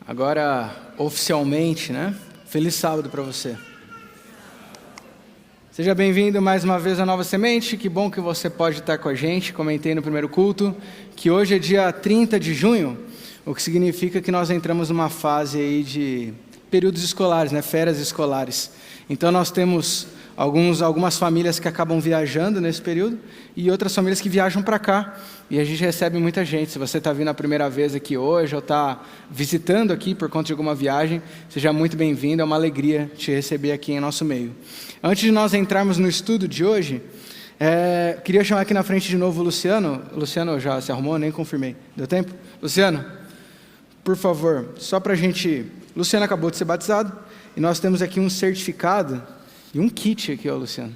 Agora, oficialmente, né? Feliz sábado para você. Seja bem-vindo mais uma vez à Nova Semente. Que bom que você pode estar com a gente. Comentei no primeiro culto que hoje é dia 30 de junho, o que significa que nós entramos numa fase aí de períodos escolares, né? Férias escolares. Então nós temos algumas famílias que acabam viajando nesse período e outras famílias que viajam para cá. E a gente recebe muita gente. Se você está vindo a primeira vez aqui hoje ou está visitando aqui por conta de alguma viagem, seja muito bem-vindo. É uma alegria te receber aqui em nosso meio. Antes de nós entrarmos no estudo de hoje, queria chamar aqui na frente de novo o Luciano. Luciano já se arrumou? Nem confirmei. Deu tempo? Luciano, por favor, só para a gente... Luciano acabou de ser batizado e nós temos aqui um certificado e um kit aqui, ó, Luciano,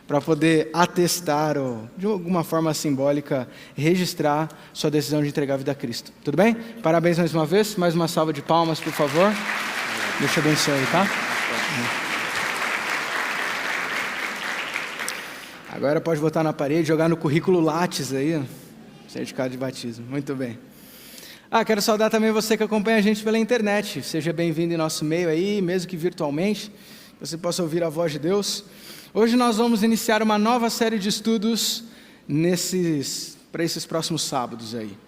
para poder atestar ou, de alguma forma simbólica, registrar sua decisão de entregar a vida a Cristo. Tudo bem? Parabéns mais uma vez. Mais uma salva de palmas, por favor. Deixa eu abençoar aí, tá? Agora pode botar na parede, jogar no currículo Lattes aí, ó, certificado de batismo. Muito bem. Quero saudar também você que acompanha a gente pela internet. Seja bem-vindo em nosso meio aí, mesmo que virtualmente, que você possa ouvir a voz de Deus. Hoje nós vamos iniciar uma nova série de estudos para esses próximos sábados aí.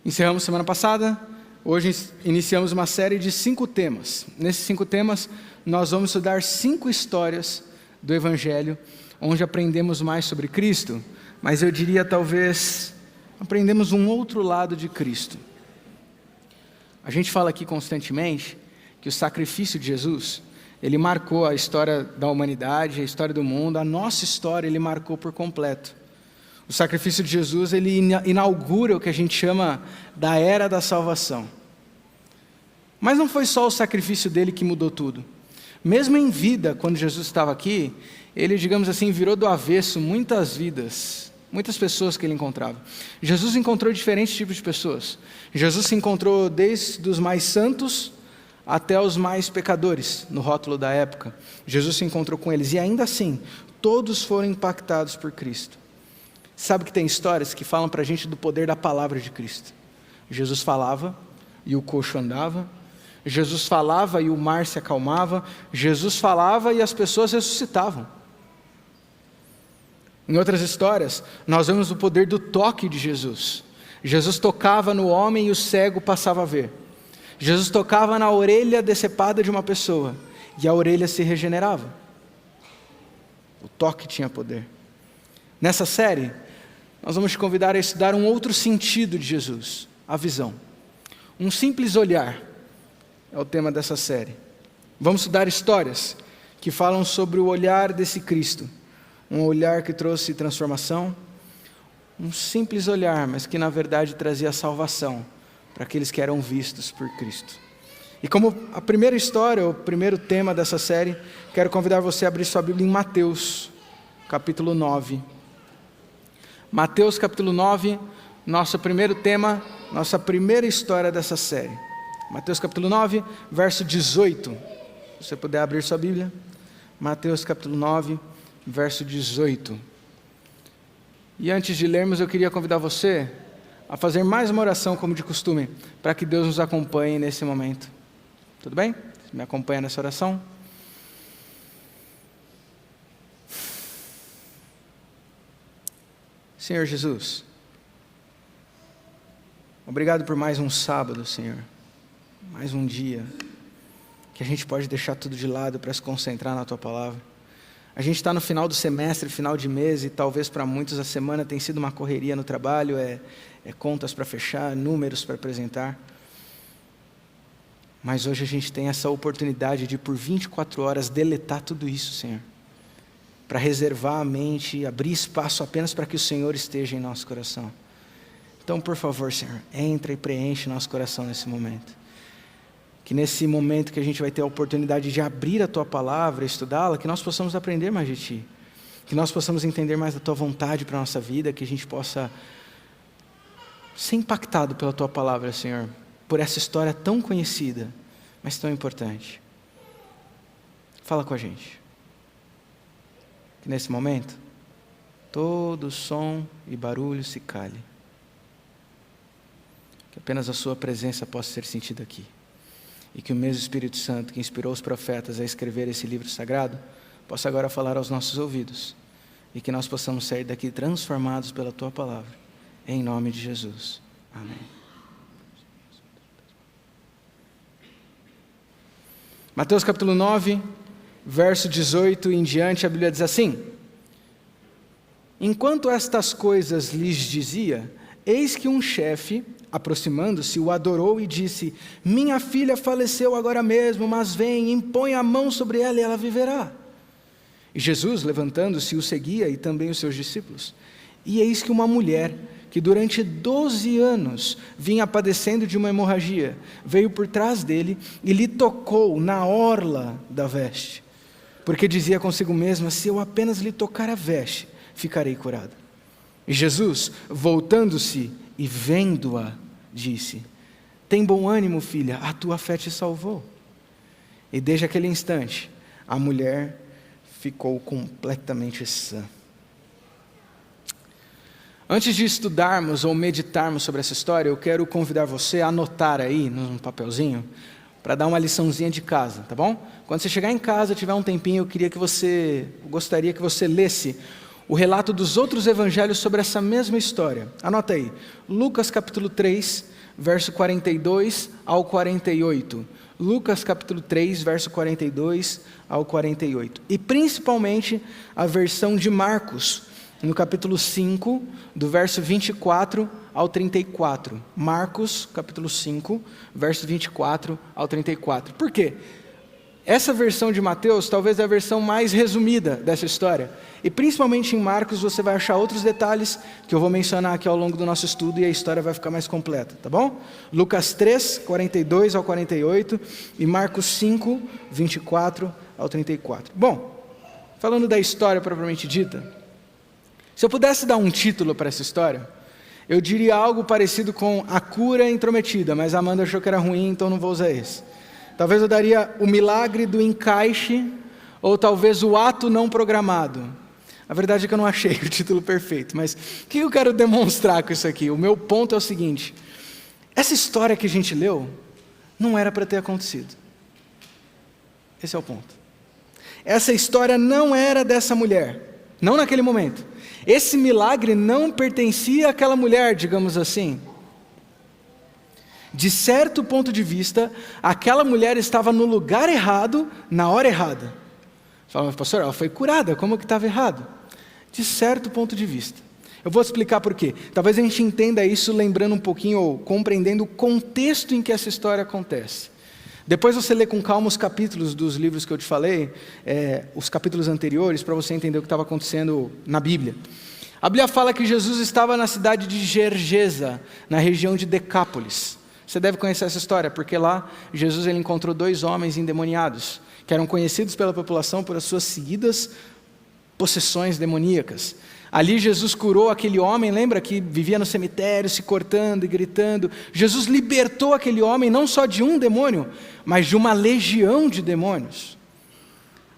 Encerramos semana passada, hoje iniciamos uma série de 5 temas. Nesses 5 temas, nós vamos estudar 5 histórias do Evangelho, onde aprendemos mais sobre Cristo, mas eu diria talvez aprendemos um outro lado de Cristo. A gente fala aqui constantemente que o sacrifício de Jesus, ele marcou a história da humanidade, a história do mundo, a nossa história ele marcou por completo. O sacrifício de Jesus, ele inaugura o que a gente chama da era da salvação. Mas não foi só o sacrifício dele que mudou tudo. Mesmo em vida, quando Jesus estava aqui, ele, digamos assim, virou do avesso muitas vidas, muitas pessoas que ele encontrava. Jesus encontrou diferentes tipos de pessoas. Jesus se encontrou desde os mais santos até os mais pecadores, no rótulo da época. Jesus se encontrou com eles, e ainda assim, todos foram impactados por Cristo. Sabe que tem histórias que falam para a gente do poder da palavra de Cristo. Jesus falava e o coxo andava. Jesus falava e o mar se acalmava. Jesus falava e as pessoas ressuscitavam. Em outras histórias, nós vemos o poder do toque de Jesus. Jesus tocava no homem e o cego passava a ver. Jesus tocava na orelha decepada de uma pessoa e a orelha se regenerava. O toque tinha poder. Nessa série, nós vamos te convidar a estudar um outro sentido de Jesus, a visão. Um simples olhar é o tema dessa série. Vamos estudar histórias que falam sobre o olhar desse Cristo, um olhar que trouxe transformação, um simples olhar, mas que na verdade trazia salvação para aqueles que eram vistos por Cristo. E como a primeira história, o primeiro tema dessa série, quero convidar você a abrir sua Bíblia em Mateus, capítulo 9. Mateus, capítulo 9, nosso primeiro tema, nossa primeira história dessa série. Mateus, capítulo 9, verso 18. Se você puder abrir sua Bíblia. Mateus, capítulo 9, verso 18. E antes de lermos, eu queria convidar você a fazer mais uma oração como de costume, para que Deus nos acompanhe nesse momento. Tudo bem? Você me acompanha nessa oração? Senhor Jesus, obrigado por mais um sábado, Senhor, mais um dia, que a gente pode deixar tudo de lado para se concentrar na Tua Palavra. A gente está no final do semestre, final de mês, e talvez para muitos a semana tem sido uma correria no trabalho, contas para fechar, números para apresentar. Mas hoje a gente tem essa oportunidade de por 24 horas deletar tudo isso, Senhor, para reservar a mente, abrir espaço apenas para que o Senhor esteja em nosso coração. Então, por favor, Senhor, entra e preenche nosso coração nesse momento. Que nesse momento que a gente vai ter a oportunidade de abrir a Tua Palavra, estudá-la, que nós possamos aprender mais de Ti. Que nós possamos entender mais da Tua vontade para a nossa vida, que a gente possa ser impactado pela Tua Palavra, Senhor, por essa história tão conhecida, mas tão importante. Fala com a gente. Que nesse momento, todo som e barulho se cale. Que apenas a Sua presença possa ser sentida aqui. e que o mesmo Espírito Santo que inspirou os profetas a escrever esse livro sagrado, possa agora falar aos nossos ouvidos, e que nós possamos sair daqui transformados pela Tua palavra, em nome de Jesus. Amém. Mateus capítulo 9, verso 18 em diante, a Bíblia diz assim: enquanto estas coisas lhes dizia, eis que um chefe, aproximando-se, o adorou e disse: minha filha faleceu agora mesmo, mas vem, impõe a mão sobre ela e ela viverá. E Jesus, levantando-se, o seguia, e também os seus discípulos. E eis que uma mulher, que durante 12 anos vinha padecendo de uma hemorragia, veio por trás dele e lhe tocou na orla da veste, porque dizia consigo mesma: se eu apenas lhe tocar a veste, ficarei curada. E Jesus, voltando-se e vendo-a, disse: tem bom ânimo, filha, a tua fé te salvou. E desde aquele instante, a mulher ficou completamente sã. Antes de estudarmos ou meditarmos sobre essa história, eu quero convidar você a anotar aí num papelzinho, para dar uma liçãozinha de casa, tá bom? Quando você chegar em casa, tiver um tempinho, eu gostaria que você lesse o relato dos outros evangelhos sobre essa mesma história. Anota aí, Lucas capítulo 3, verso 42 ao 48. Lucas capítulo 3, verso 42 ao 48. E principalmente a versão de Marcos, no capítulo 5, do verso 24 ao 34. Marcos, capítulo 5, verso 24 ao 34. Por quê? Essa versão de Mateus talvez é a versão mais resumida dessa história. E principalmente em Marcos você vai achar outros detalhes que eu vou mencionar aqui ao longo do nosso estudo e a história vai ficar mais completa, tá bom? Lucas 3, 42 ao 48 e Marcos 5, 24 ao 34. Bom, falando da história propriamente dita, se eu pudesse dar um título para essa história, eu diria algo parecido com A Cura Intrometida, mas a Amanda achou que era ruim, então não vou usar esse. Talvez eu daria O Milagre do Encaixe, ou talvez O Ato Não Programado. A verdade é que eu não achei o título perfeito, mas o que eu quero demonstrar com isso aqui? O meu ponto é o seguinte: essa história que a gente leu não era para ter acontecido. Esse é o ponto. Essa história não era dessa mulher, não naquele momento. Esse milagre não pertencia àquela mulher, digamos assim. De certo ponto de vista, aquela mulher estava no lugar errado, na hora errada. Fala, pastor, ela foi curada, como que estava errado? De certo ponto de vista. Eu vou explicar por quê. Talvez a gente entenda isso lembrando um pouquinho, ou compreendendo o contexto em que essa história acontece. Depois você lê com calma os capítulos dos livros que eu te falei, os capítulos anteriores, para você entender o que estava acontecendo na Bíblia. A Bíblia fala que Jesus estava na cidade de Gergesa, na região de Decápolis. Você deve conhecer essa história, porque lá Jesus ele encontrou 2 homens endemoniados, que eram conhecidos pela população por as suas seguidas possessões demoníacas. Ali Jesus curou aquele homem, lembra que vivia no cemitério, se cortando e gritando. Jesus libertou aquele homem não só de um demônio, mas de uma legião de demônios.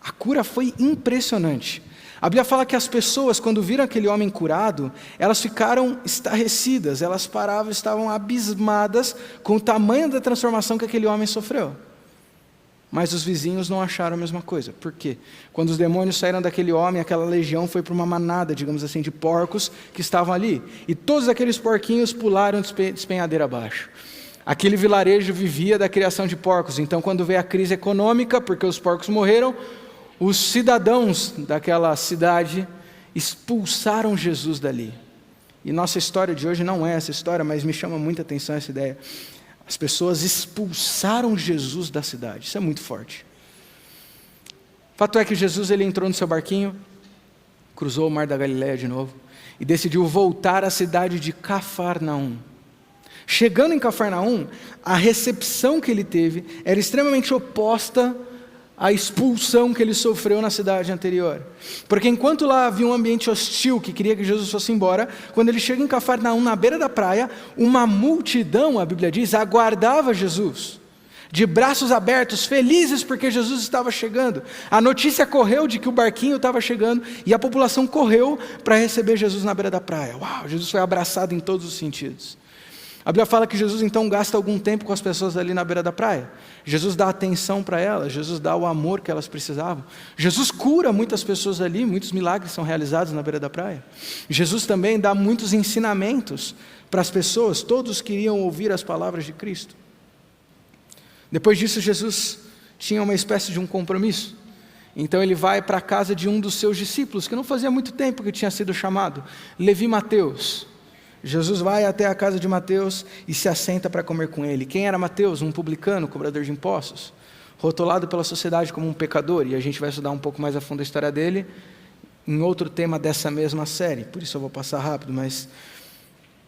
A cura foi impressionante. A Bíblia fala que as pessoas, quando viram aquele homem curado, elas ficaram estarrecidas, elas paravam, estavam abismadas com o tamanho da transformação que aquele homem sofreu. Mas os vizinhos não acharam a mesma coisa. Por quê? Quando os demônios saíram daquele homem, aquela legião foi para uma manada, digamos assim, de porcos que estavam ali. E todos aqueles porquinhos pularam despenhadeira abaixo. Aquele vilarejo vivia da criação de porcos. Então, quando veio a crise econômica, porque os porcos morreram, os cidadãos daquela cidade expulsaram Jesus dali. E nossa história de hoje não é essa história, mas me chama muita atenção essa ideia. As pessoas expulsaram Jesus da cidade. Isso é muito forte. Fato é que Jesus ele entrou no seu barquinho, cruzou o mar da Galileia de novo e decidiu voltar à cidade de Cafarnaum. Chegando em Cafarnaum, a recepção que ele teve era extremamente oposta à expulsão que ele sofreu na cidade anterior. Porque enquanto lá havia um ambiente hostil que queria que Jesus fosse embora, quando ele chega em Cafarnaum, na beira da praia, uma multidão, a Bíblia diz, aguardava Jesus, de braços abertos, felizes porque Jesus estava chegando. A notícia correu de que o barquinho estava chegando e a população correu para receber Jesus na beira da praia. Uau, Jesus foi abraçado em todos os sentidos. A Bíblia fala que Jesus então gasta algum tempo com as pessoas ali na beira da praia. Jesus dá atenção para elas, Jesus dá o amor que elas precisavam. Jesus cura muitas pessoas ali, muitos milagres são realizados na beira da praia. Jesus também dá muitos ensinamentos para as pessoas, todos queriam ouvir as palavras de Cristo. Depois disso, Jesus tinha uma espécie de um compromisso. Então ele vai para a casa de um dos seus discípulos, que não fazia muito tempo que tinha sido chamado, Levi Mateus. Jesus vai até a casa de Mateus e se assenta para comer com ele. Quem era Mateus? Um publicano, cobrador de impostos, rotulado pela sociedade como um pecador, e a gente vai estudar um pouco mais a fundo a história dele em outro tema dessa mesma série, por isso eu vou passar rápido, mas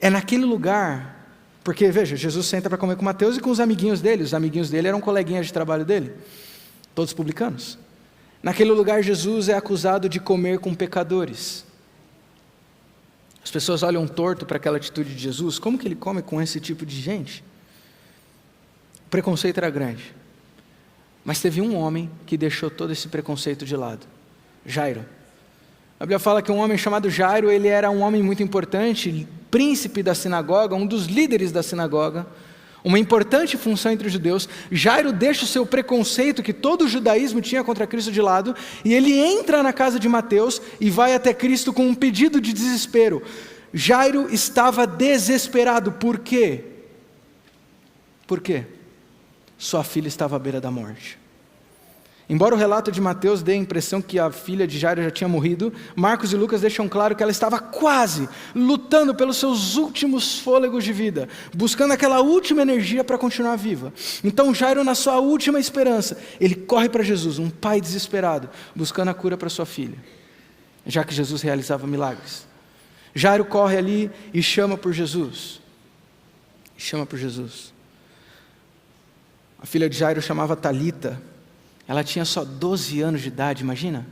é naquele lugar, porque veja, Jesus senta para comer com Mateus e com os amiguinhos dele eram coleguinhas de trabalho dele, todos publicanos. Naquele lugar Jesus é acusado de comer com pecadores. As pessoas olham torto para aquela atitude de Jesus. Como que ele come com esse tipo de gente? O preconceito era grande. Mas teve um homem que deixou todo esse preconceito de lado. Jairo. A Bíblia fala que um homem chamado Jairo, ele era um homem muito importante, príncipe da sinagoga, um dos líderes da sinagoga, uma importante função entre os judeus. Jairo deixa o seu preconceito que todo o judaísmo tinha contra Cristo de lado, e ele entra na casa de Mateus e vai até Cristo com um pedido de desespero. Jairo estava desesperado. Por quê? Por quê? Sua filha estava à beira da morte. Embora o relato de Mateus dê a impressão que a filha de Jairo já tinha morrido, Marcos e Lucas deixam claro que ela estava quase lutando pelos seus últimos fôlegos de vida, buscando aquela última energia para continuar viva. Então Jairo, na sua última esperança, ele corre para Jesus, um pai desesperado, buscando a cura para sua filha, já que Jesus realizava milagres. Jairo corre ali e chama por Jesus. A filha de Jairo chamava Talita. Ela tinha só 12 anos de idade, imagina?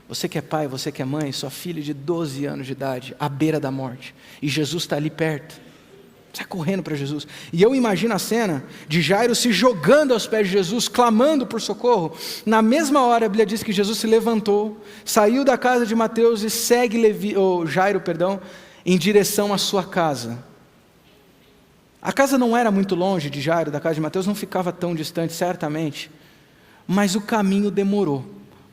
Você que é pai, você que é mãe, sua filha de 12 anos de idade, à beira da morte, e Jesus está ali perto, sai correndo para Jesus, e eu imagino a cena de Jairo se jogando aos pés de Jesus, clamando por socorro. Na mesma hora a Bíblia diz que Jesus se levantou, saiu da casa de Mateus e segue Jairo, em direção à sua casa. A casa não era muito longe de Jairo, da casa de Mateus, não ficava tão distante, certamente, mas o caminho demorou.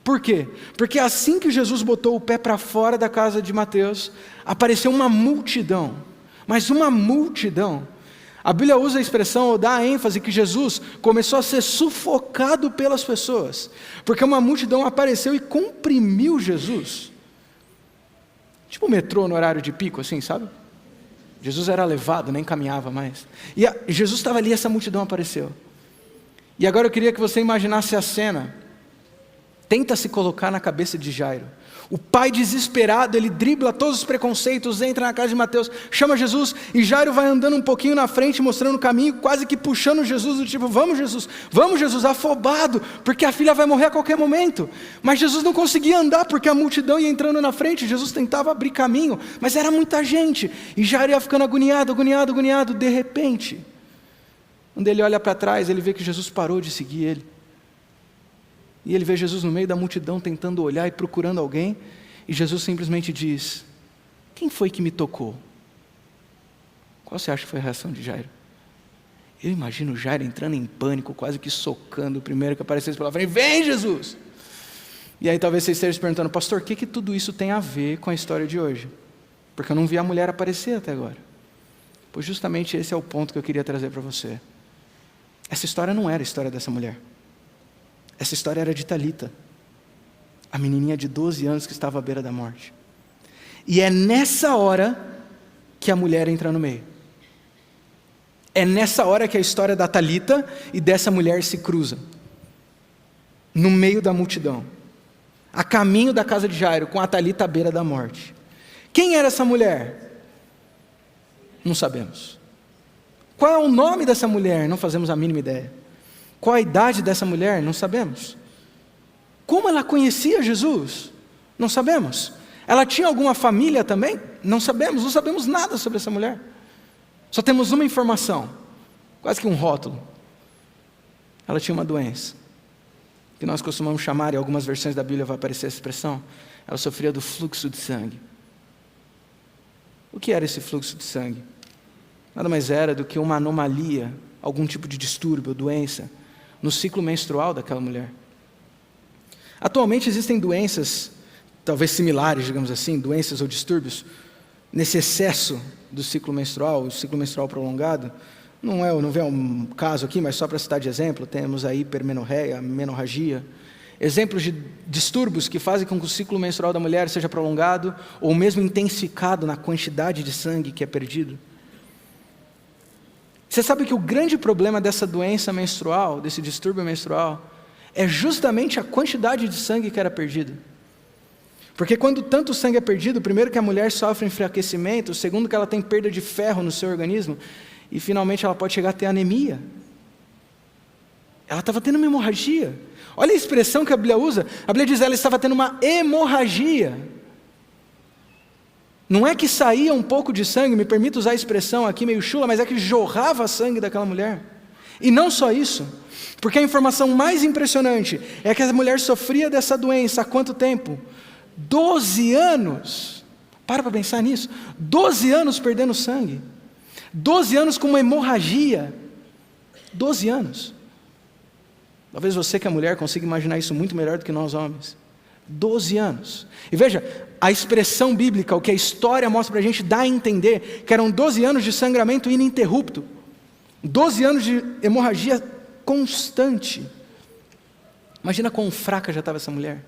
Por quê? Porque assim que Jesus botou o pé para fora da casa de Mateus, apareceu uma multidão, mas uma multidão. A Bíblia usa a expressão, ou dá a ênfase, que Jesus começou a ser sufocado pelas pessoas, porque uma multidão apareceu e comprimiu Jesus, tipo o metrô no horário de pico, assim, sabe? Jesus era levado, nem caminhava mais, e Jesus estava ali, essa multidão apareceu. E agora eu queria que você imaginasse a cena. Tenta se colocar na cabeça de Jairo. O pai desesperado, ele dribla todos os preconceitos, entra na casa de Mateus, chama Jesus, e Jairo vai andando um pouquinho na frente, mostrando o caminho, quase que puxando Jesus, do tipo, vamos Jesus, afobado, porque a filha vai morrer a qualquer momento. Mas Jesus não conseguia andar, porque a multidão ia entrando na frente, Jesus tentava abrir caminho, mas era muita gente, e Jairo ia ficando agoniado, de repente, quando ele olha para trás, ele vê que Jesus parou de seguir ele. E ele vê Jesus no meio da multidão tentando olhar e procurando alguém. E Jesus simplesmente diz: quem foi que me tocou? Qual você acha que foi a reação de Jairo? Eu imagino Jairo entrando em pânico, quase que socando o primeiro que aparecesse pela frente. Vem, Jesus! E aí talvez você esteja se perguntando: pastor, o que tudo isso tem a ver com a história de hoje? Porque eu não vi a mulher aparecer até agora. Pois justamente esse é o ponto que eu queria trazer para você. Essa história não era a história dessa mulher. Essa história era de Talita, a menininha de 12 anos que estava à beira da morte. E é nessa hora que a mulher entra no meio. É nessa hora que a história da Talita e dessa mulher se cruza. No meio da multidão. A caminho da casa de Jairo, com a Talita à beira da morte. Quem era essa mulher? Não sabemos. Qual é o nome dessa mulher? Não fazemos a mínima ideia. Qual a idade dessa mulher? Não sabemos. Como ela conhecia Jesus? Não sabemos. Ela tinha alguma família também? Não sabemos. Não sabemos nada sobre essa mulher. Só temos uma informação, quase que um rótulo. Ela tinha uma doença, que nós costumamos chamar, em algumas versões da Bíblia vai aparecer essa expressão, ela sofria do fluxo de sangue. O que era esse fluxo de sangue? nada mais era do que uma anomalia, algum tipo de distúrbio, doença, no ciclo menstrual daquela mulher. Atualmente existem doenças, talvez similares, digamos assim, doenças ou distúrbios, nesse excesso do ciclo menstrual, o ciclo menstrual prolongado. Não vem um caso aqui, mas só para citar de exemplo, temos a hipermenorreia, a menorragia, exemplos de distúrbios que fazem com que o ciclo menstrual da mulher seja prolongado ou mesmo intensificado na quantidade de sangue que é perdido. Você sabe que o grande problema dessa doença menstrual, desse distúrbio menstrual, é justamente a quantidade de sangue que era perdido. Porque quando tanto sangue é perdido, primeiro que a mulher sofre enfraquecimento, segundo que ela tem perda de ferro no seu organismo, e finalmente ela pode chegar a ter anemia. Ela estava tendo uma hemorragia. Olha a expressão que a Bíblia usa. A Bíblia diz que ela estava tendo uma hemorragia. Não é que saía um pouco de sangue, me permita usar a expressão aqui meio chula, mas é que jorrava sangue daquela mulher. E não só isso, porque a informação mais impressionante é que a mulher sofria dessa doença há quanto tempo? 12 anos. Para pensar nisso. 12 anos perdendo sangue. 12 anos com uma hemorragia. 12 anos. Talvez você que é mulher consiga imaginar isso muito melhor do que nós homens. 12 anos. E veja, a expressão bíblica, o que a história mostra para a gente, dá a entender que eram 12 anos de sangramento ininterrupto. 12 anos de hemorragia constante. Imagina quão fraca já estava essa mulher.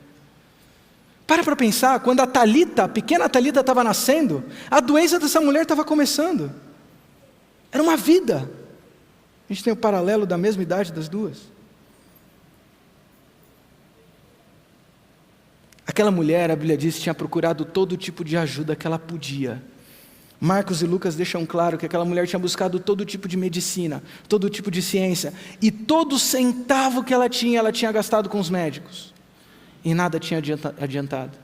Para pensar, quando a pequena Talita estava nascendo, a doença dessa mulher estava começando. Era uma vida. A gente tem o paralelo da mesma idade das duas. Aquela mulher, a Bíblia diz, tinha procurado todo tipo de ajuda que ela podia. Marcos e Lucas deixam claro que aquela mulher tinha buscado todo tipo de medicina, todo tipo de ciência, e todo centavo que ela tinha gastado com os médicos. E nada tinha adiantado.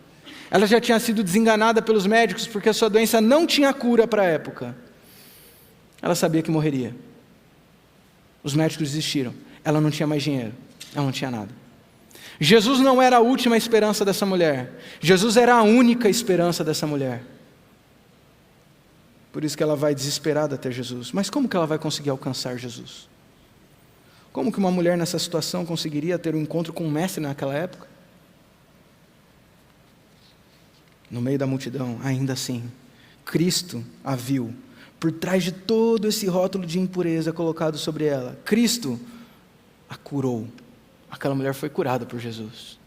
Ela já tinha sido desenganada pelos médicos, porque a sua doença não tinha cura para a época. Ela sabia que morreria. Os médicos desistiram. Ela não tinha mais dinheiro. Ela não tinha nada. Jesus não era a última esperança dessa mulher. Jesus era a única esperança dessa mulher. Por isso que ela vai desesperada até Jesus. Mas como que ela vai conseguir alcançar Jesus? Como que uma mulher nessa situação conseguiria ter um encontro com um mestre naquela época? No meio da multidão, ainda assim, Cristo a viu. Por trás de todo esse rótulo de impureza colocado sobre ela, Cristo a curou. Aquela mulher foi curada por Jesus.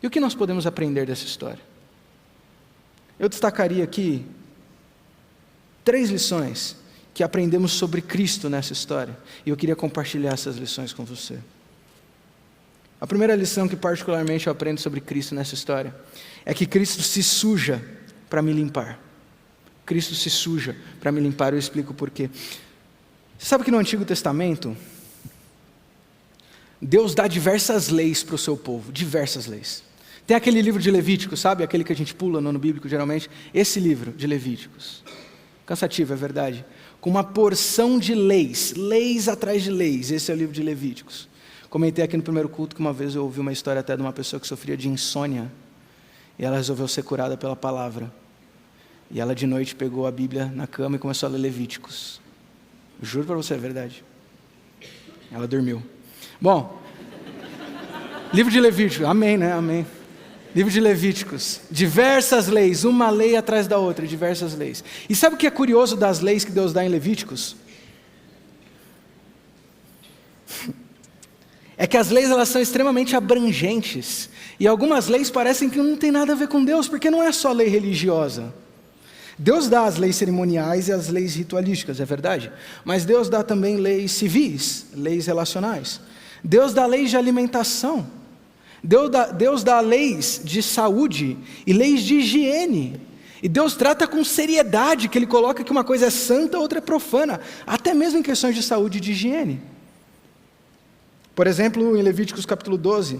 E o que nós podemos aprender dessa história? Eu destacaria aqui 3 lições que aprendemos sobre Cristo nessa história. E eu queria compartilhar essas lições com você. A primeira lição que particularmente eu aprendo sobre Cristo nessa história é que Cristo se suja para me limpar. Cristo se suja para me limpar, eu explico por quê. Você sabe que no Antigo Testamento, Deus dá diversas leis para o seu povo, diversas leis. Tem aquele livro de Levíticos, sabe? Aquele que a gente pula no ano bíblico geralmente. Esse livro de Levíticos. Cansativo, é verdade. Com uma porção de leis, leis atrás de leis. Esse é o livro de Levíticos. Comentei aqui no primeiro culto que uma vez eu ouvi uma história até de uma pessoa que sofria de insônia. E ela resolveu ser curada pela palavra. E ela de noite pegou a Bíblia na cama e começou a ler Levíticos. Juro para você, é verdade. Ela dormiu. Bom, livro de Levíticos, amém, né? Amém. Livro de Levíticos, diversas leis, uma lei atrás da outra, diversas leis. E sabe o que é curioso das leis que Deus dá em Levíticos? É que as leis elas são extremamente abrangentes. E algumas leis parecem que não tem nada a ver com Deus, porque não é só lei religiosa. Deus dá as leis cerimoniais e as leis ritualísticas, é verdade? Mas Deus dá também leis civis, leis relacionais. Deus dá leis de alimentação. Deus dá leis de saúde e leis de higiene. E Deus trata com seriedade, que Ele coloca que uma coisa é santa, outra é profana. Até mesmo em questões de saúde e de higiene. Por exemplo, em Levíticos capítulo 12,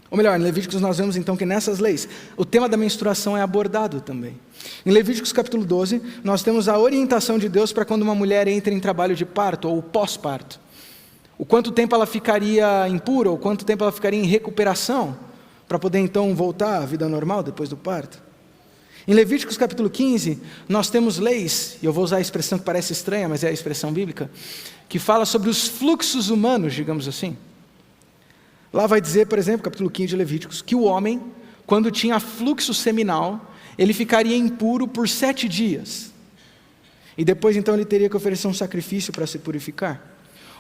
ou melhor, em Levíticos nós vemos então que nessas leis, o tema da menstruação é abordado também. Em Levíticos capítulo 12, nós temos a orientação de Deus para quando uma mulher entra em trabalho de parto ou pós-parto. O quanto tempo ela ficaria impura, ou quanto tempo ela ficaria em recuperação, para poder então voltar à vida normal depois do parto. Em Levíticos capítulo 15, nós temos leis, e eu vou usar a expressão que parece estranha, mas é a expressão bíblica, que fala sobre os fluxos humanos, digamos assim. Lá vai dizer, por exemplo, capítulo 15 de Levíticos, que o homem, quando tinha fluxo seminal, ele ficaria impuro por 7 dias. E depois então ele teria que oferecer um sacrifício para se purificar.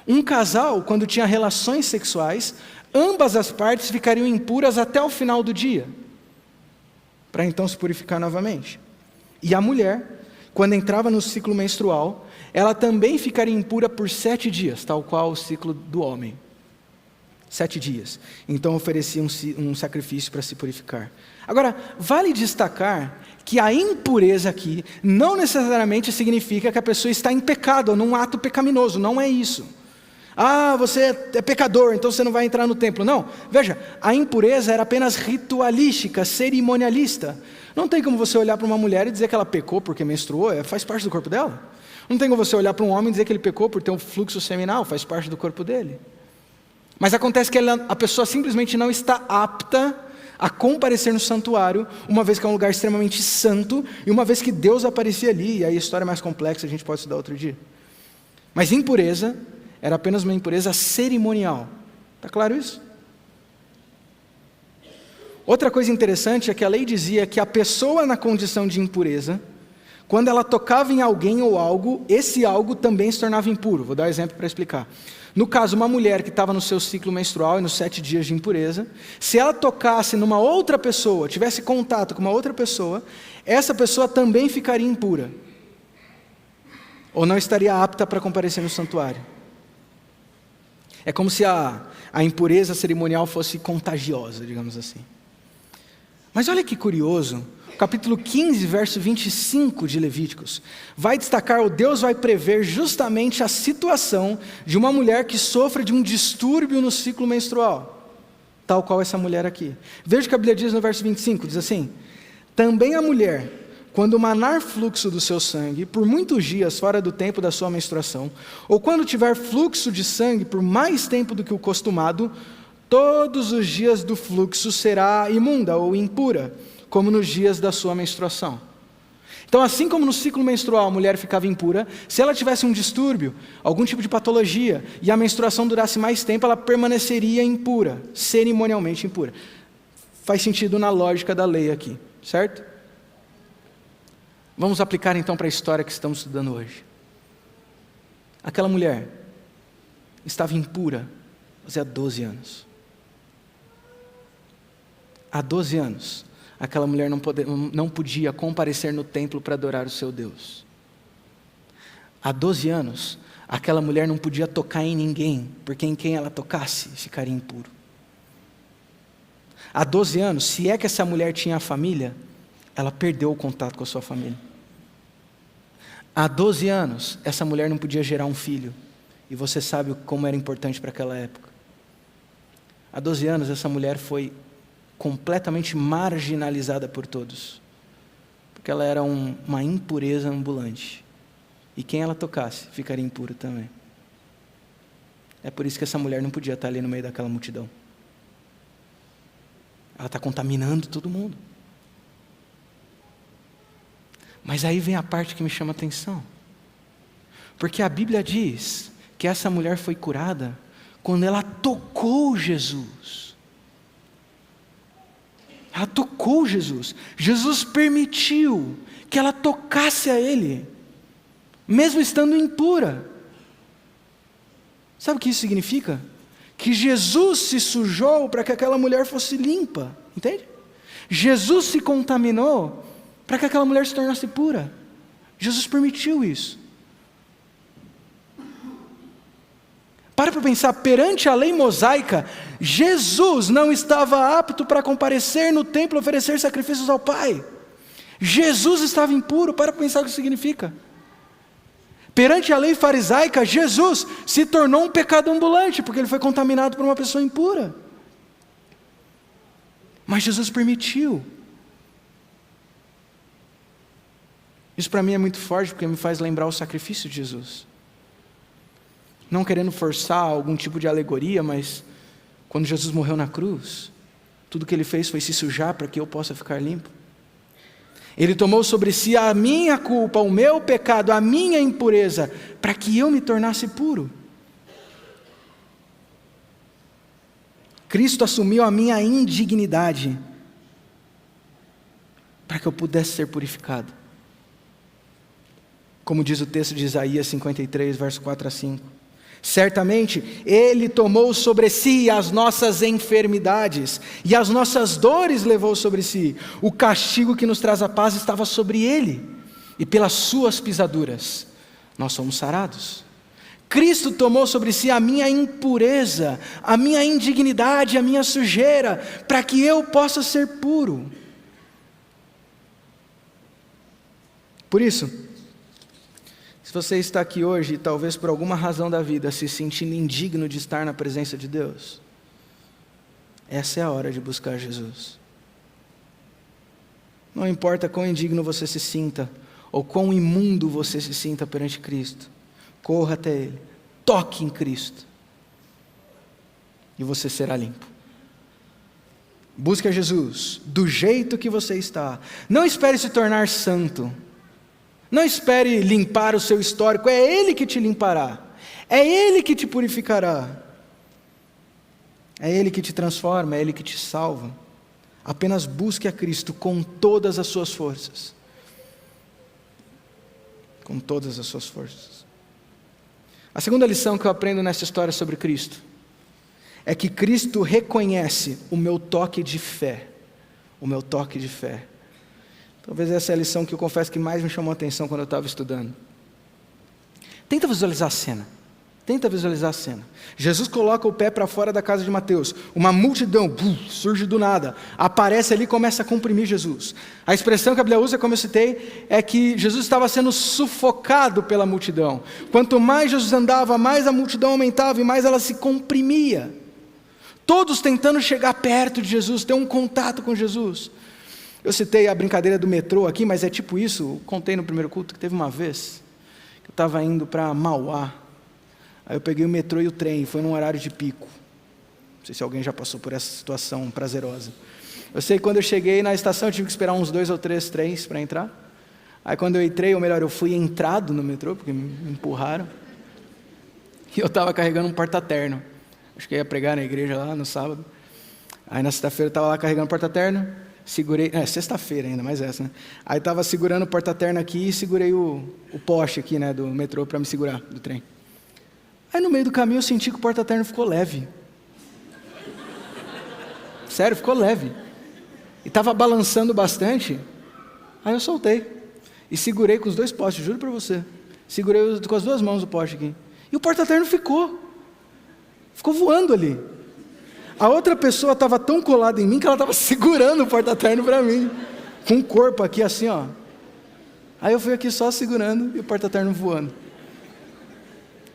Um casal, quando tinha relações sexuais, ambas as partes ficariam impuras até o final do dia, para então se purificar novamente. E a mulher, quando entrava no ciclo menstrual, ela também ficaria impura por 7 dias, tal qual o ciclo do homem. 7 dias. Então oferecia um sacrifício para se purificar. Agora, vale destacar que a impureza aqui não necessariamente significa que a pessoa está em pecado, ou num ato pecaminoso, não é isso. Ah, você é pecador, então você não vai entrar no templo. Não, veja, a impureza era apenas ritualística, cerimonialista. Não tem como você olhar para uma mulher e dizer que ela pecou porque menstruou, faz parte do corpo dela. Não tem como você olhar para um homem e dizer que ele pecou por ter um fluxo seminal, faz parte do corpo dele. Mas acontece que a pessoa simplesmente não está apta a comparecer no santuário, uma vez que é um lugar extremamente santo, e uma vez que Deus aparecia ali, e aí a história é mais complexa, a gente pode estudar outro dia. Mas impureza era apenas uma impureza cerimonial. Está claro isso? Outra coisa interessante é que a lei dizia que a pessoa na condição de impureza, quando ela tocava em alguém ou algo, esse algo também se tornava impuro. Vou dar um exemplo para explicar. No caso, uma mulher que estava no seu ciclo menstrual e nos 7 dias de impureza, se ela tocasse numa outra pessoa, tivesse contato com uma outra pessoa, essa pessoa também ficaria impura. Ou não estaria apta para comparecer no santuário. É como se a impureza cerimonial fosse contagiosa, digamos assim. Mas olha que curioso, o capítulo 15, verso 25 de Levíticos, vai destacar, o Deus vai prever justamente a situação de uma mulher que sofre de um distúrbio no ciclo menstrual, tal qual essa mulher aqui. Veja o que a Bíblia diz no verso 25, diz assim: também a mulher, quando manar fluxo do seu sangue, por muitos dias fora do tempo da sua menstruação, ou quando tiver fluxo de sangue por mais tempo do que o costumado, todos os dias do fluxo será imunda ou impura, como nos dias da sua menstruação. Então, assim como no ciclo menstrual a mulher ficava impura, se ela tivesse um distúrbio, algum tipo de patologia, e a menstruação durasse mais tempo, ela permaneceria impura, cerimonialmente impura. Faz sentido na lógica da lei aqui, certo? Vamos aplicar então para a história que estamos estudando hoje. Aquela mulher estava impura fazia 12 anos. Há 12 anos, aquela mulher não podia comparecer no templo para adorar o seu Deus. Há 12 anos, aquela mulher não podia tocar em ninguém, porque em quem ela tocasse, ficaria impuro. Há 12 anos, se é que essa mulher tinha família, ela perdeu o contato com a sua família. Há 12 anos, essa mulher não podia gerar um filho, e você sabe como era importante para aquela época. Há 12 anos, essa mulher foi completamente marginalizada por todos, porque ela era uma impureza ambulante, e quem ela tocasse ficaria impuro também. É por isso que essa mulher não podia estar ali no meio daquela multidão. Ela está contaminando todo mundo. Mas aí vem a parte que me chama a atenção, porque a Bíblia diz que essa mulher foi curada quando ela tocou Jesus. Ela tocou Jesus. Jesus permitiu que ela tocasse a Ele, mesmo estando impura. Sabe o que isso significa? Que Jesus se sujou para que aquela mulher fosse limpa, entende? Jesus se contaminou para que aquela mulher se tornasse pura. Jesus permitiu isso. Para pensar, perante a lei mosaica, Jesus não estava apto para comparecer no templo e oferecer sacrifícios ao Pai. Jesus estava impuro. Para pensar o que isso significa. Perante a lei farisaica, Jesus se tornou um pecado ambulante, porque ele foi contaminado por uma pessoa impura. Mas Jesus permitiu. Isso para mim é muito forte, porque me faz lembrar o sacrifício de Jesus. Não querendo forçar algum tipo de alegoria, mas quando Jesus morreu na cruz, tudo que ele fez foi se sujar para que eu possa ficar limpo. Ele tomou sobre si a minha culpa, o meu pecado, a minha impureza, para que eu me tornasse puro. Cristo assumiu a minha indignidade, para que eu pudesse ser purificado. Como diz o texto de Isaías 53, verso 4 a 5. Certamente, Ele tomou sobre si as nossas enfermidades, e as nossas dores levou sobre si. O castigo que nos traz a paz estava sobre Ele, e pelas suas pisaduras nós somos sarados. Cristo tomou sobre si a minha impureza, a minha indignidade, a minha sujeira, para que eu possa ser puro. Por isso, se você está aqui hoje, talvez por alguma razão da vida, se sentindo indigno de estar na presença de Deus, essa é a hora de buscar Jesus. Não importa quão indigno você se sinta, ou quão imundo você se sinta perante Cristo, corra até Ele, toque em Cristo, e você será limpo. Busque a Jesus, do jeito que você está. Não espere se tornar santo. Não espere limpar o seu histórico, é Ele que te limpará, é Ele que te purificará, é Ele que te transforma, é Ele que te salva. Apenas busque a Cristo com todas as suas forças, com todas as suas forças. A segunda lição que eu aprendo nessa história sobre Cristo, é que Cristo reconhece o meu toque de fé, o meu toque de fé. Talvez essa é a lição que eu confesso que mais me chamou a atenção quando eu estava estudando. Tenta visualizar a cena. Tenta visualizar a cena. Jesus coloca o pé para fora da casa de Mateus. Uma multidão surge do nada. Aparece ali e começa a comprimir Jesus. A expressão que a Bíblia usa, como eu citei, é que Jesus estava sendo sufocado pela multidão. Quanto mais Jesus andava, mais a multidão aumentava e mais ela se comprimia. Todos tentando chegar perto de Jesus, ter um contato com Jesus. Eu citei a brincadeira do metrô aqui, mas é tipo isso, eu contei no primeiro culto que teve uma vez, que eu estava indo para Mauá, aí eu peguei o metrô e o trem, foi num horário de pico. Não sei se alguém já passou por essa situação prazerosa. Eu sei que quando eu cheguei na estação, eu tive que esperar uns 2 ou 3 trens para entrar. Aí quando eu entrei, ou melhor, eu fui entrado no metrô, porque me empurraram, e eu estava carregando um porta-terno. Acho que eu ia pregar na igreja lá no sábado. Aí na sexta-feira eu estava lá carregando o porta-terno, segurei, sexta-feira ainda, mais essa, né? Aí estava segurando o porta-terno aqui e segurei o poste aqui, né, do metrô para me segurar, do trem. Aí no meio do caminho eu senti que o porta-terno ficou leve. Sério, ficou leve. E estava balançando bastante. Aí eu soltei. E segurei com os 2 postes, juro para você. Segurei com as 2 mãos o poste aqui. E o porta-terno ficou voando ali. A outra pessoa estava tão colada em mim que ela estava segurando o porta-terno para mim, com o corpo aqui assim, ó. Aí eu fui aqui só segurando e o porta-terno voando.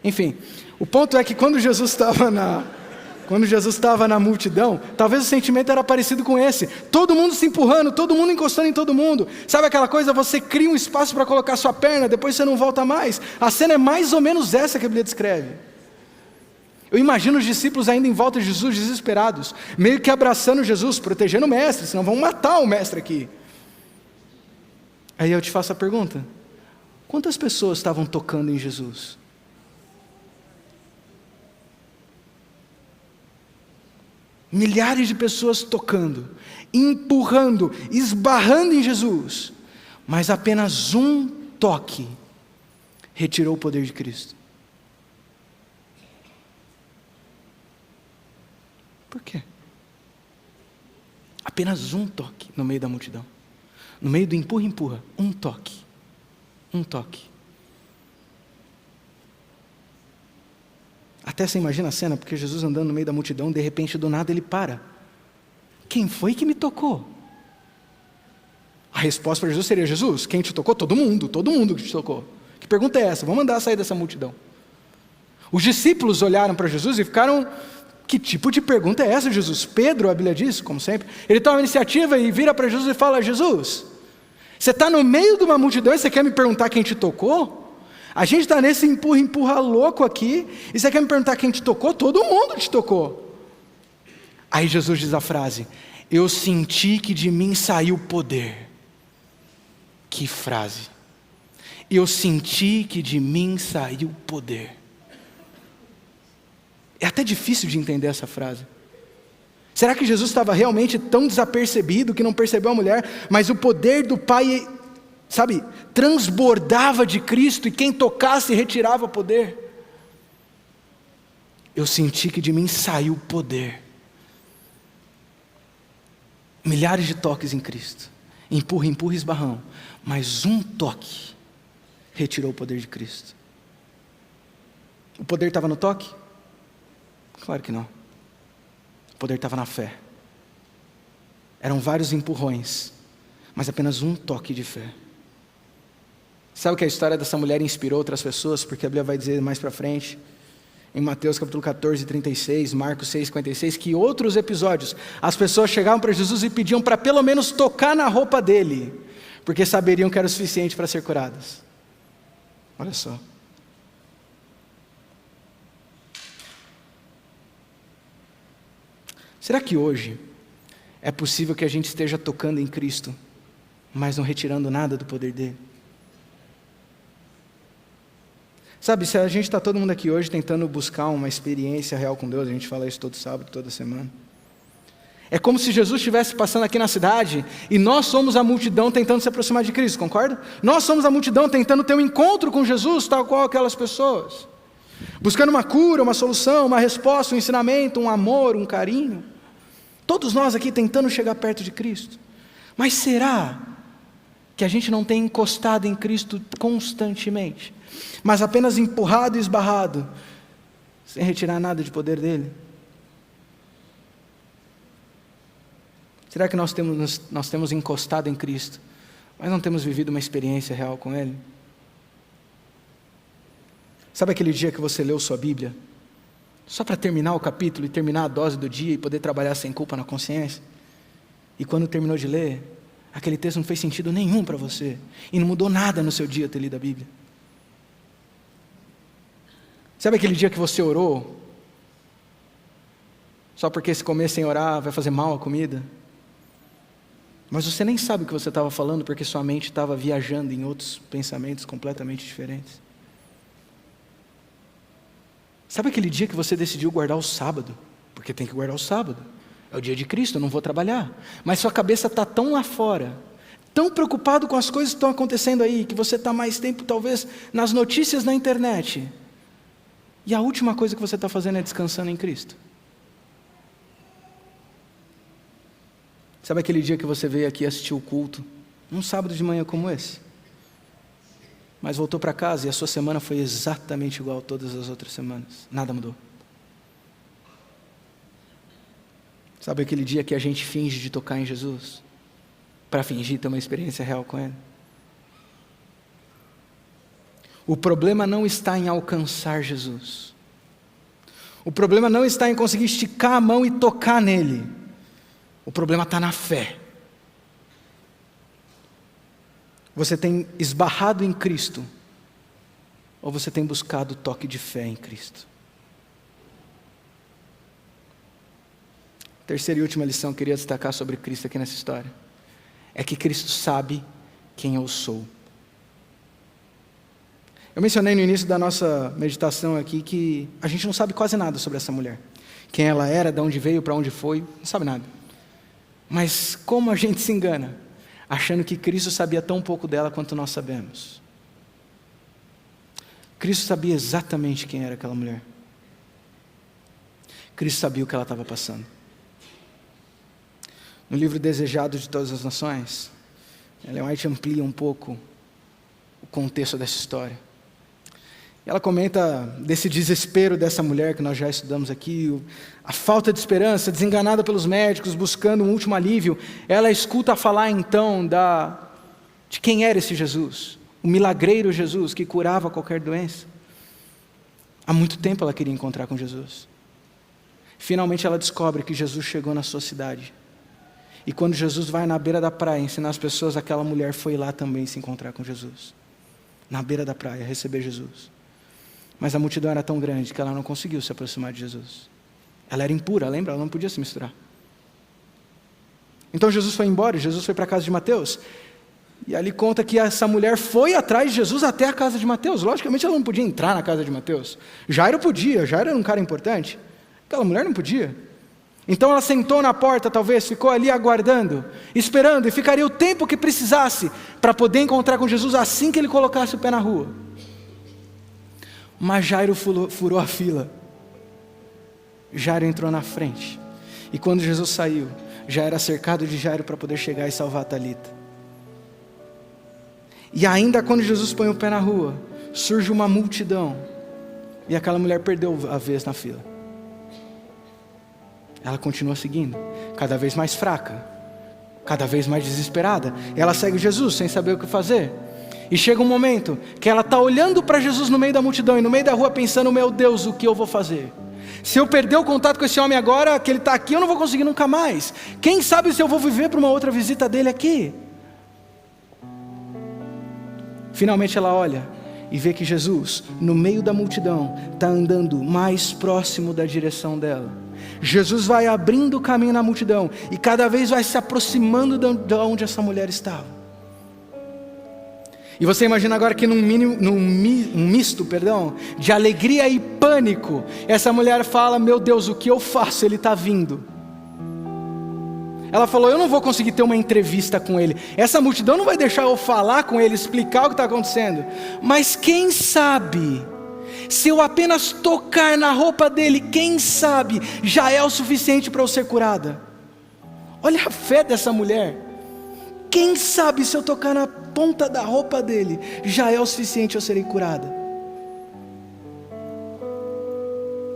Enfim, o ponto é que quando Jesus estava na multidão, talvez o sentimento era parecido com esse. Todo mundo se empurrando, todo mundo encostando em todo mundo. Sabe aquela coisa, você cria um espaço para colocar sua perna, depois você não volta mais. A cena é mais ou menos essa que a Bíblia descreve. Eu imagino os discípulos ainda em volta de Jesus, desesperados, meio que abraçando Jesus, protegendo o mestre, senão vão matar o mestre aqui. Aí eu te faço a pergunta: quantas pessoas estavam tocando em Jesus? Milhares de pessoas tocando, empurrando, esbarrando em Jesus, mas apenas um toque retirou o poder de Cristo. Por quê? Apenas um toque no meio da multidão. No meio do empurra, um toque. Um toque. Até você imagina a cena, porque Jesus andando no meio da multidão, de repente do nada ele para. Quem foi que me tocou? A resposta para Jesus seria: Jesus, quem te tocou? Todo mundo que te tocou. Que pergunta é essa? Vamos mandar sair dessa multidão. Os discípulos olharam para Jesus e ficaram: que tipo de pergunta é essa, Jesus? Pedro, a Bíblia diz, como sempre, ele toma a iniciativa e vira para Jesus e fala: Jesus, você está no meio de uma multidão e você quer me perguntar quem te tocou? A gente está nesse empurra louco aqui, e você quer me perguntar quem te tocou? Todo mundo te tocou. Aí Jesus diz a frase: eu senti que de mim saiu poder. Que frase! Eu senti que de mim saiu poder. É até difícil de entender essa frase. Será que Jesus estava realmente tão desapercebido que não percebeu a mulher, mas o poder do Pai, sabe, transbordava de Cristo e quem tocasse retirava poder? Eu senti que de mim saiu poder. Milhares de toques em Cristo. Empurra, empurra, esbarrão. Mas um toque retirou o poder de Cristo. O poder estava no toque? Claro que não. O poder estava na fé. Eram vários empurrões, mas apenas um toque de fé. Sabe que a história dessa mulher inspirou outras pessoas? Porque a Bíblia vai dizer mais para frente, em Mateus capítulo 14, 36, Marcos 6, 56, que outros episódios, as pessoas chegavam para Jesus e pediam para pelo menos tocar na roupa dele, porque saberiam que era o suficiente para ser curadas. Olha só. Será que hoje é possível que a gente esteja tocando em Cristo, mas não retirando nada do poder dele? Sabe, se a gente está todo mundo aqui hoje tentando buscar uma experiência real com Deus, a gente fala isso todo sábado, toda semana. É como se Jesus estivesse passando aqui na cidade e nós somos a multidão tentando se aproximar de Cristo, concorda? Nós somos a multidão tentando ter um encontro com Jesus, tal qual aquelas pessoas. Buscando uma cura, uma solução, uma resposta, um ensinamento, um amor, um carinho. Todos nós aqui tentando chegar perto de Cristo. Mas será que a gente não tem encostado em Cristo constantemente, mas apenas empurrado e esbarrado, sem retirar nada de poder dele? Será que nós temos encostado em Cristo, mas não temos vivido uma experiência real com Ele? Sabe aquele dia que você leu sua Bíblia, só para terminar o capítulo e terminar a dose do dia e poder trabalhar sem culpa na consciência? E quando terminou de ler, aquele texto não fez sentido nenhum para você, e não mudou nada no seu dia ter lido a Bíblia? Sabe aquele dia que você orou, só porque se comer sem orar vai fazer mal a comida? Mas você nem sabe o que você estava falando, porque sua mente estava viajando em outros pensamentos completamente diferentes. Sabe aquele dia que você decidiu guardar o sábado? Porque tem que guardar o sábado. É o dia de Cristo, eu não vou trabalhar. Mas sua cabeça está tão lá fora, tão preocupado com as coisas que estão acontecendo aí, que você está mais tempo talvez nas notícias na internet. E a última coisa que você está fazendo é descansando em Cristo. Sabe aquele dia que você veio aqui assistir o culto, num sábado de manhã como esse, mas voltou para casa e a sua semana foi exatamente igual a todas as outras semanas, nada mudou? Sabe aquele dia que a gente finge de tocar em Jesus, para fingir ter uma experiência real com Ele? O problema não está em alcançar Jesus, o problema não está em conseguir esticar a mão e tocar nele. O problema está na fé. Você tem esbarrado em Cristo, ou você tem buscado o toque de fé em Cristo? Terceira e última lição que eu queria destacar sobre Cristo aqui nessa história, é que Cristo sabe quem eu sou. Eu mencionei no início da nossa meditação aqui que a gente não sabe quase nada sobre essa mulher. Quem ela era, de onde veio, para onde foi, não sabe nada. Mas como a gente se engana, achando que Cristo sabia tão pouco dela quanto nós sabemos. Cristo sabia exatamente quem era aquela mulher. Cristo sabia o que ela estava passando. No livro Desejado de Todas as Nações, Ellen White amplia um pouco o contexto dessa história. Ela comenta desse desespero dessa mulher que nós já estudamos aqui, a falta de esperança, desenganada pelos médicos, buscando um último alívio. Ela escuta falar então de quem era esse Jesus, o milagreiro Jesus que curava qualquer doença. Há muito tempo ela queria encontrar com Jesus. Finalmente ela descobre que Jesus chegou na sua cidade. E quando Jesus vai na beira da praia ensinar as pessoas, aquela mulher foi lá também se encontrar com Jesus. Na beira da praia, receber Jesus. Mas a multidão era tão grande que ela não conseguiu se aproximar de Jesus. Ela era impura, lembra? Ela não podia se misturar. Então Jesus foi embora, Jesus foi para a casa de Mateus. E ali conta que essa mulher foi atrás de Jesus até a casa de Mateus. Logicamente ela não podia entrar na casa de Mateus. Jairo podia, Jairo era um cara importante. Aquela mulher não podia. Então ela sentou na porta, talvez, ficou ali aguardando, esperando, e ficaria o tempo que precisasse para poder encontrar com Jesus assim que ele colocasse o pé na rua. Mas Jairo furou a fila. Jairo entrou na frente. E quando Jesus saiu, já era cercado de Jairo para poder chegar e salvar a Talita. E ainda quando Jesus põe o pé na rua, surge uma multidão. E aquela mulher perdeu a vez na fila. Ela continua seguindo, cada vez mais fraca, cada vez mais desesperada. Ela segue Jesus sem saber o que fazer. E chega um momento que ela está olhando para Jesus no meio da multidão e no meio da rua pensando: meu Deus, o que eu vou fazer? Se eu perder o contato com esse homem agora, que ele está aqui, eu não vou conseguir nunca mais. Quem sabe se eu vou viver para uma outra visita dele aqui? Finalmente ela olha e vê que Jesus, no meio da multidão, está andando mais próximo da direção dela. Jesus vai abrindo o caminho na multidão e cada vez vai se aproximando de onde essa mulher estava. E você imagina agora que num misto de alegria e pânico, essa mulher fala: meu Deus, o que eu faço? Ele está vindo. Ela falou: eu não vou conseguir ter uma entrevista com ele, essa multidão não vai deixar eu falar com ele, explicar o que está acontecendo, mas quem sabe, se eu apenas tocar na roupa dele, quem sabe, já é o suficiente para eu ser curada. Olha a fé dessa mulher. Quem sabe se eu tocar na ponta da roupa dele, já é o suficiente, eu serei curada.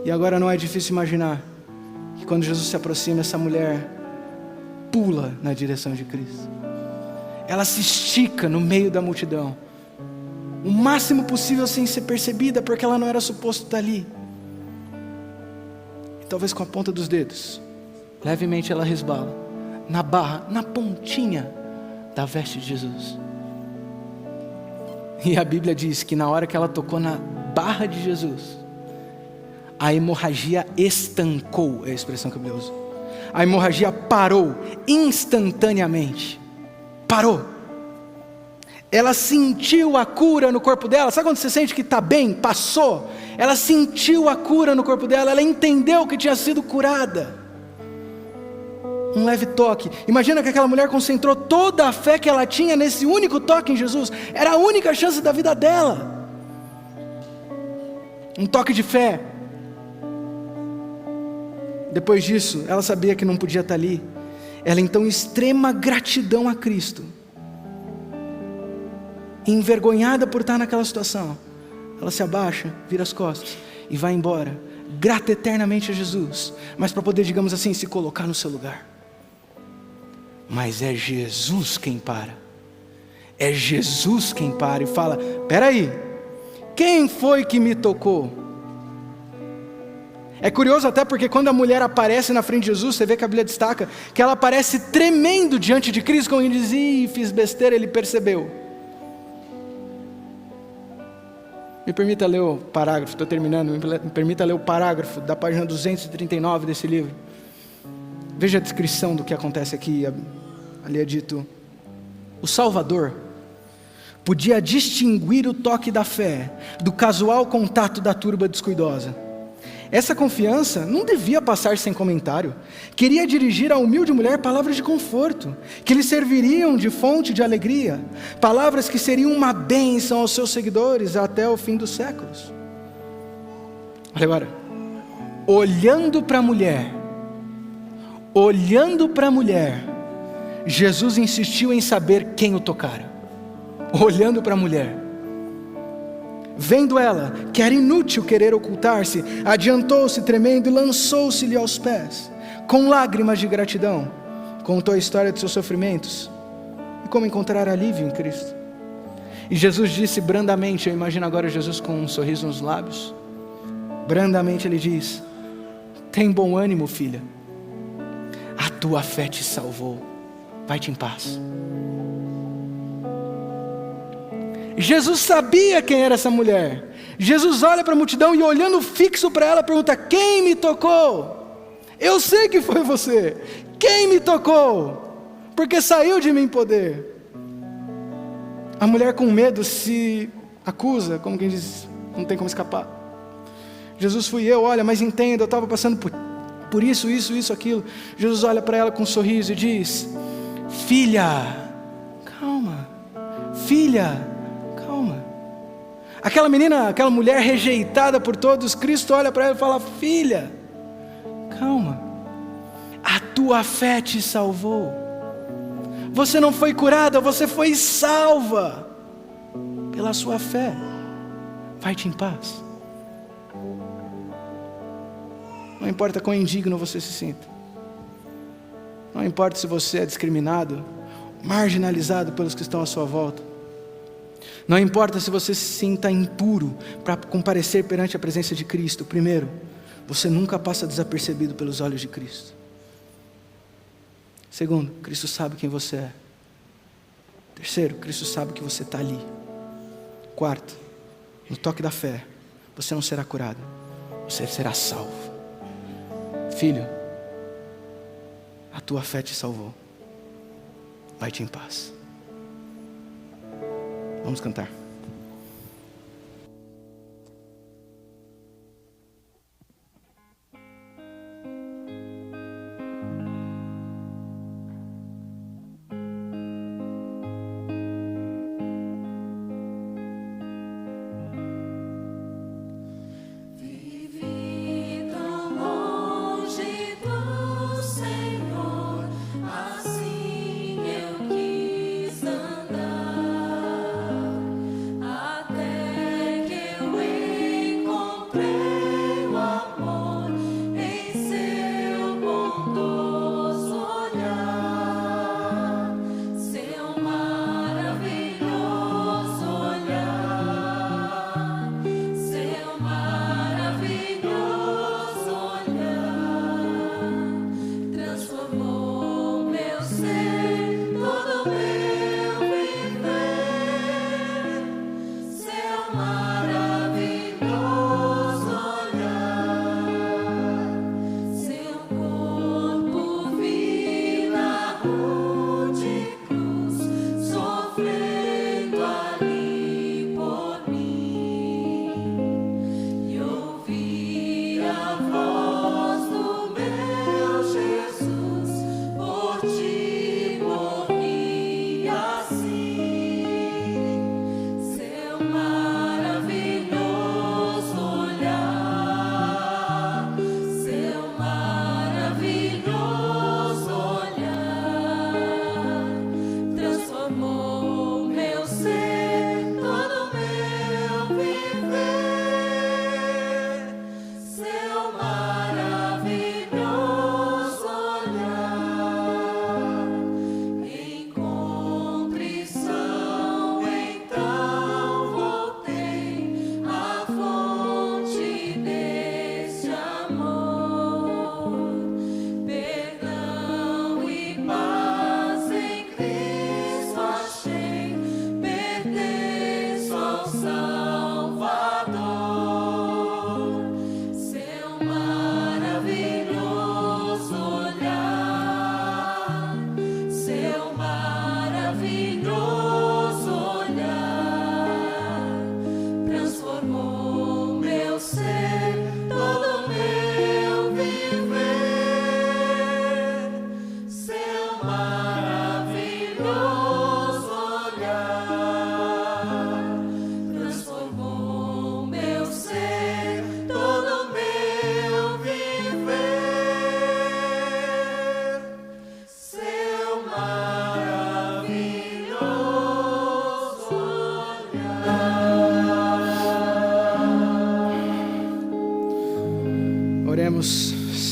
E agora não é difícil imaginar que quando Jesus se aproxima, essa mulher pula na direção de Cristo. Ela se estica no meio da multidão, o máximo possível sem ser percebida, porque ela não era suposto estar ali. E talvez com a ponta dos dedos, levemente ela resbala na barra, na pontinha da veste de Jesus. E a Bíblia diz que na hora que ela tocou na barra de Jesus, a hemorragia estancou, é a expressão que a Bíblia usa. A hemorragia parou instantaneamente. Parou. Ela sentiu a cura no corpo dela. Sabe quando você sente que está bem? Passou. Ela sentiu a cura no corpo dela. Ela entendeu que tinha sido curada. Um leve toque. Imagina que aquela mulher concentrou toda a fé que ela tinha nesse único toque em Jesus. Era a única chance da vida dela. Um toque de fé. Depois disso, ela sabia que não podia estar ali. Ela então, extrema gratidão a Cristo, envergonhada por estar naquela situação, ela se abaixa, vira as costas e vai embora, grata eternamente a Jesus, mas para poder, digamos assim, se colocar no seu lugar. Mas é Jesus quem para. É Jesus quem para e fala: peraí, quem foi que me tocou? É curioso até porque quando a mulher aparece na frente de Jesus, você vê que a Bíblia destaca que ela aparece tremendo diante de Cristo, como ele diz: ih, fiz besteira, ele percebeu. Me permita ler o parágrafo, estou terminando, me permita ler o parágrafo da página 239 desse livro. Veja a descrição do que acontece aqui. Ali é dito: o Salvador podia distinguir o toque da fé do casual contato da turba descuidosa. Essa confiança não devia passar sem comentário. Queria dirigir à humilde mulher palavras de conforto, que lhe serviriam de fonte de alegria, palavras que seriam uma bênção aos seus seguidores até o fim dos séculos. Olha agora, olhando para a mulher, Jesus insistiu em saber quem o tocara. Olhando para a mulher, vendo ela que era inútil querer ocultar-se, adiantou-se tremendo e lançou-se-lhe aos pés. Com lágrimas de gratidão, contou a história de seus sofrimentos e como encontrar alívio em Cristo. E Jesus disse brandamente, eu imagino agora Jesus com um sorriso nos lábios, brandamente ele diz: tem bom ânimo, filha, a tua fé te salvou, vai-te em paz. Jesus sabia quem era essa mulher. Jesus olha para a multidão e, olhando fixo para ela, pergunta: quem me tocou? Eu sei que foi você. Quem me tocou? Porque saiu de mim poder. A mulher com medo se acusa, como quem diz, não tem como escapar. Jesus, fui eu, olha, mas entenda, eu estava passando por isso, aquilo. Jesus olha para ela com um sorriso e diz: filha, calma, filha, calma. Aquela menina, aquela mulher rejeitada por todos, Cristo olha para ela e fala: filha, calma, a tua fé te salvou. Você não foi curada, você foi salva pela sua fé. Vai-te em paz. Não importa quão indigno você se sinta, não importa se você é discriminado, marginalizado pelos que estão à sua volta, não importa se você se sinta impuro para comparecer perante a presença de Cristo. Primeiro, você nunca passa desapercebido pelos olhos de Cristo. Segundo, Cristo sabe quem você é. Terceiro, Cristo sabe que você está ali. Quarto, no toque da fé, você não será curado, você será salvo. Filho, a tua fé te salvou. Vai-te em paz. Vamos cantar.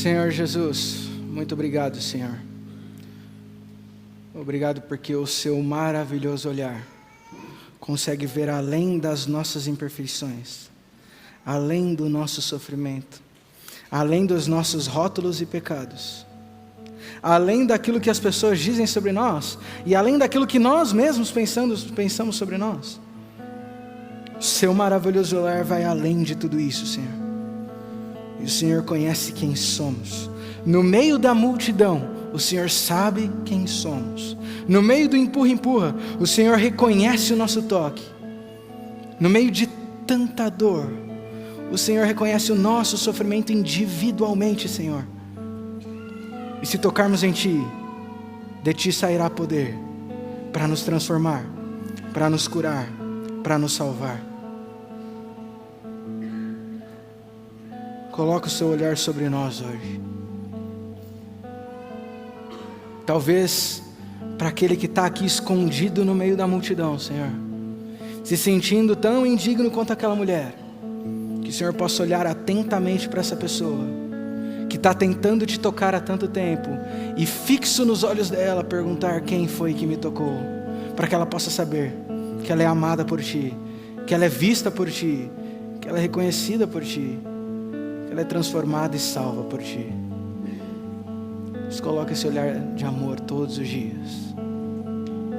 Senhor Jesus, muito obrigado, Senhor. Obrigado porque o seu maravilhoso olhar consegue ver além das nossas imperfeições, além do nosso sofrimento, além dos nossos rótulos e pecados, além daquilo que as pessoas dizem sobre nós e além daquilo que nós mesmos pensamos sobre nós. O seu maravilhoso olhar vai além de tudo isso, Senhor. E o Senhor conhece quem somos. No meio da multidão, o Senhor sabe quem somos. No meio do empurra-empurra, o Senhor reconhece o nosso toque. No meio de tanta dor, o Senhor reconhece o nosso sofrimento individualmente, Senhor. E se tocarmos em Ti, de Ti sairá poder para nos transformar, para nos curar, para nos salvar. Coloca o seu olhar sobre nós hoje. Talvez para aquele que está aqui escondido no meio da multidão, Senhor, se sentindo tão indigno quanto aquela mulher, que o Senhor possa olhar atentamente para essa pessoa, que está tentando te tocar há tanto tempo, e fixo nos olhos dela, perguntar quem foi que me tocou, para que ela possa saber que ela é amada por Ti, que ela é vista por Ti, que ela é reconhecida por Ti, que ela é transformada e salva por Ti. Nos coloca esse olhar de amor todos os dias,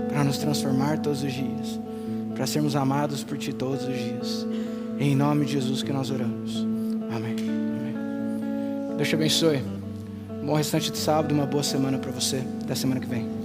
para nos transformar todos os dias, para sermos amados por Ti todos os dias. Em nome de Jesus que nós oramos. Amém. Amém. Deus te abençoe. Bom restante de sábado, uma boa semana para você. Até semana que vem.